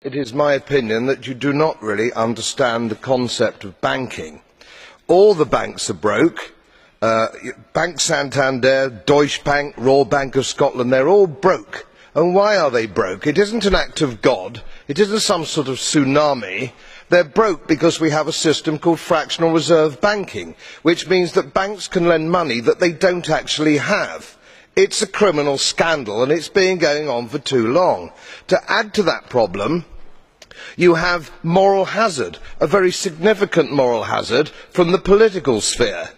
It is my opinion that you do not really understand the concept of banking. All the banks are broke. Bank Santander, Deutsche Bank, Royal Bank of Scotland, they're all broke. And why are they broke? It isn't an act of God. It isn't some sort of tsunami. They're broke because we have a system called fractional reserve banking, which means that banks can lend money that they don't actually have. It's a criminal scandal, and it's been going on for too long. To add to that problem, you have moral hazard, a very significant moral hazard from the political sphere.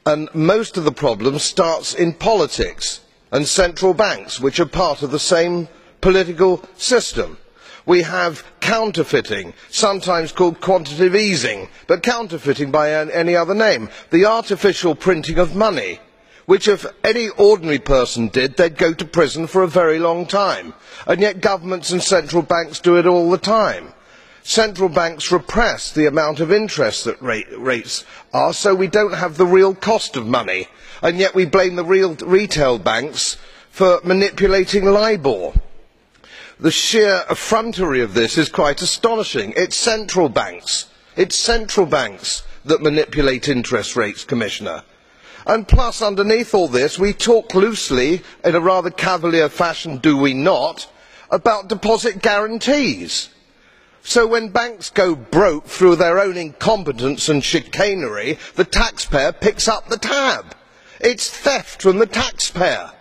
And most of the problem starts in politics and central banks, which are part of the same political system. We have counterfeiting, sometimes called quantitative easing, but counterfeiting by any other name. The artificial printing of money, which if any ordinary person did, they'd go to prison for a very long time. And yet governments and central banks do it all the time. Central banks repress the amount of interest that rates are, so we don't have the real cost of money. And yet we blame the real retail banks for manipulating LIBOR. The sheer effrontery of this is quite astonishing. It's central banks that manipulate interest rates, Commissioner. And plus, underneath all this, we talk loosely, in a rather cavalier fashion, do we not, about deposit guarantees. So when banks go broke through their own incompetence and chicanery, the taxpayer picks up the tab. It's theft from the taxpayer.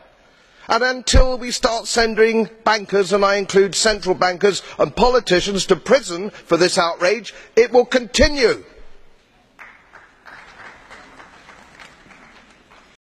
And until we start sending bankers, and I include central bankers and politicians, to prison for this outrage, it will continue.